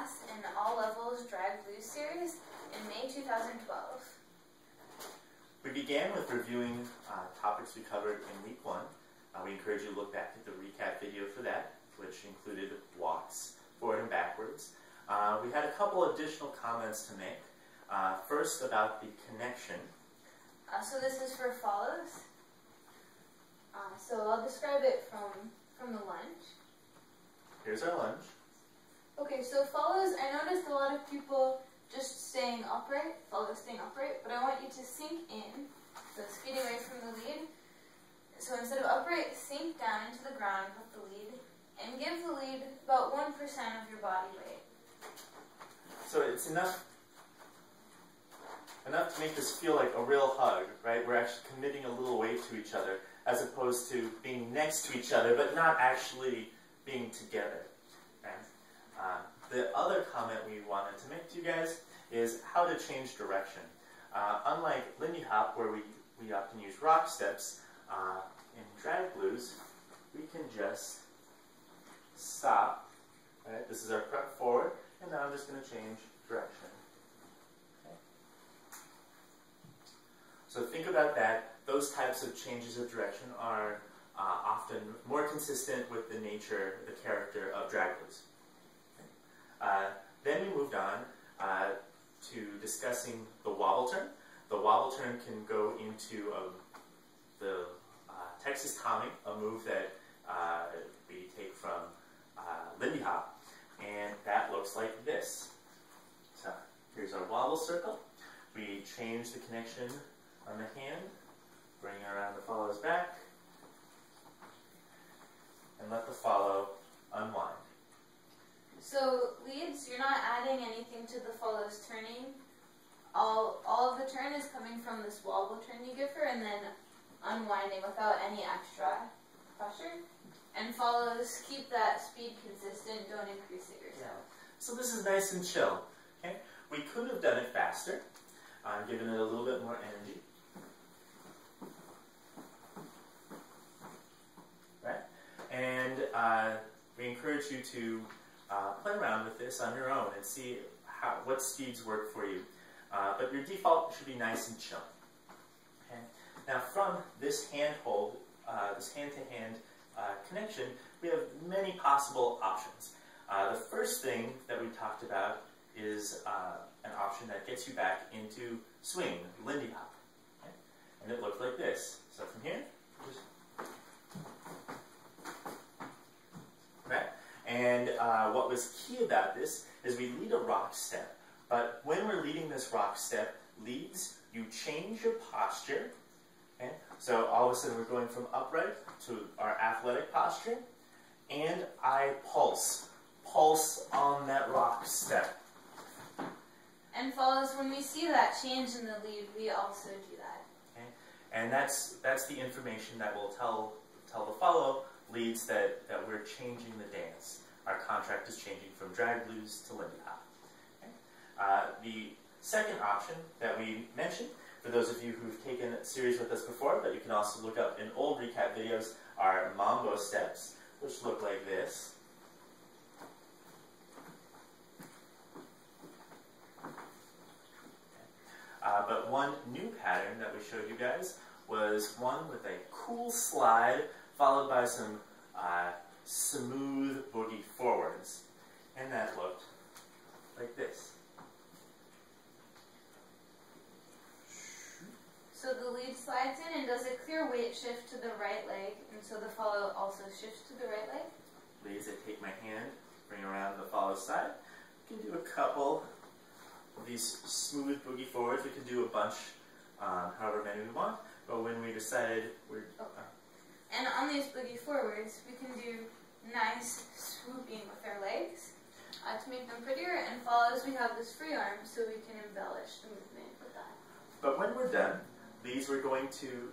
class in All Levels Drag Blues series in May 2012. We began with reviewing topics we covered in week 1. We encourage you to look back at the recap video for that, which included walks forward and backwards. We had a couple additional comments to make. First, about the connection. So this is for follows. So I'll describe it from the lunge. Here's our lunge. Okay, so follows, I noticed a lot of people just staying upright, follows staying upright, but I want you to sink in, so speed away from the lead. So instead of upright, sink down into the ground with the lead, and give the lead about 1% of your body weight. So it's enough to make this feel like a real hug, right? We're actually committing a little weight to each other, as opposed to being next to each other, but not actually being together. Okay? The other comment we wanted to make to you guys is how to change direction. Unlike Lindy Hop, where we often use rock steps, in drag blues, we can just stop. Right? This is our prep forward, and now I'm just going to change direction. Okay? So think about that. Those types of changes of direction are often more consistent with the nature, the character of drag blues. Okay? Then we moved on to discussing the wobble turn. The wobble turn can go into the Texas Tommy, a move that we take from Lindy Hop, and that looks like this. So here's our wobble circle. We change the connection on the hand, bring it around the follow's back, and let the follow unwind. So leads, you're not adding anything to the follow's turning. All of the turn is coming from this wobble turn you give her, and then unwinding without any extra pressure. And follows, keep that speed consistent, don't increase it yourself. Yeah. So this is nice and chill. Okay? We could have done it faster, given it a little bit more energy. Right? And we encourage you to play around with this on your own and see what speeds work for you. But your default should be nice and chill. Okay? Now from this handhold, this hand-to-hand connection, we have many possible options. The first thing that we talked about is an option that gets you back into swing, Lindy Hop. Okay? And it looked like this. So from here, just right? And what was key about this is we lead a rock step. But when we're leading this rock step, leads, you change your posture. Okay? So all of a sudden we're going from upright to our athletic posture, and I pulse. Pulse on that rock step. And follows, when we see that change in the lead, we also do that. Okay? And that's the information that will tell the follow leads that we're changing the dance. Our contract is changing from drag blues to Lindy Hop. Okay? The second option that we mentioned, for those of you who've taken a series with us before, but you can also look up in old recap videos, are mambo steps, which look like this. But one new pattern that we showed you guys was one with a cool slide followed by some smooth boogie forwards. And that looked like this. So the lead slides in and does a clear weight shift to the right leg, and so the follow also shifts to the right leg. Ladies, I take my hand, bring around the follow side. We can do a couple of these smooth boogie forwards. We can do a bunch, however many we want, but when we decided we're... And on these boogie forwards, we can do nice swooping with our legs to make them prettier, and follows, we have this free arm, so we can embellish the movement with that. But when we're done, these we're going to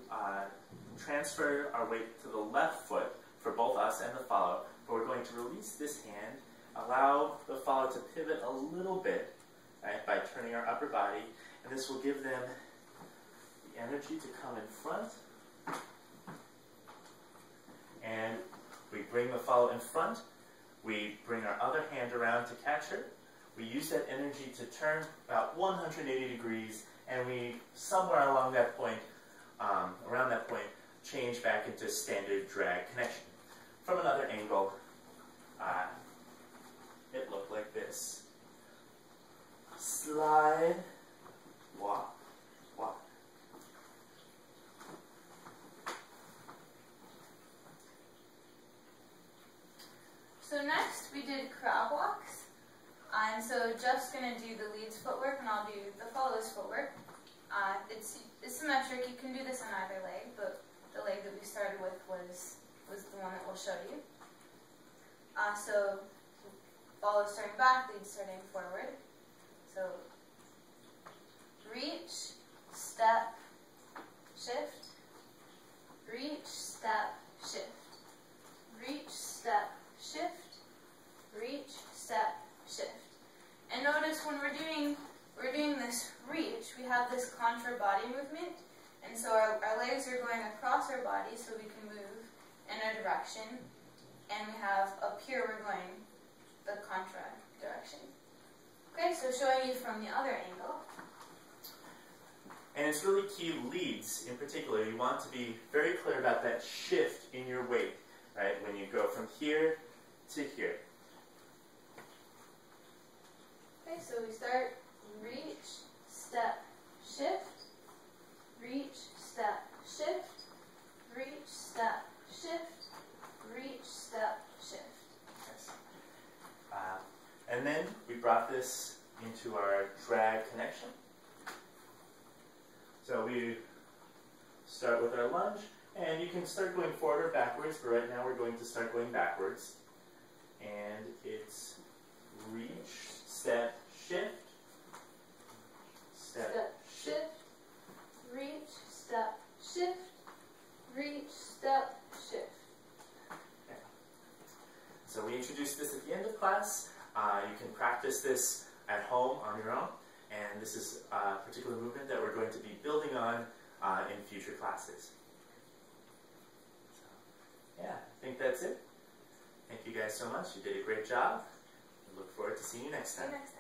transfer our weight to the left foot for both us and the follow, but we're going to release this hand, allow the follow to pivot a little bit, right, by turning our upper body, and this will give them the energy to come in front, and we bring the follow in front, we bring our other hand around to catch her, we use that energy to turn about 180 degrees, and we, somewhere along that point, around that point, change back into standard drag connection. From another angle, it looked like this. Slide, walk, walk. So next we did crab walks. And so Jeff's going to do the lead's footwork and I'll do the follows footwork. It's symmetric. You can do this on either leg, but the leg that we started with was the one that we'll show you. So follow starting back, lead starting forward. So reach, step, shift, reach, step, shift, reach, step, shift, reach, step, shift. And notice when we're doing this reach, we have this contra body movement, and so our legs are going across our body so we can move in a direction, and we have up here we're going the contra direction. Okay, so showing you from the other angle. And it's really key, leads in particular, you want to be very clear about that shift in your weight, right? When you go from here to here. Okay, so we start reach, step, shift, reach, step, shift, reach, step, shift, reach, step, shift. Yes. And then we brought this into our drag connection. So we start with our lunge, and you can start going forward or backwards, but right now we're going to start going backwards. And it's reach, step, shift, step, shift, reach, step, shift, reach, step, shift. Okay. So we introduced this at the end of class. You can practice this at home on your own, and this is a particular movement that we're going to be building on in future classes. So, yeah, I think that's it. Thank you guys so much. You did a great job. I look forward to seeing you next time. See you next time.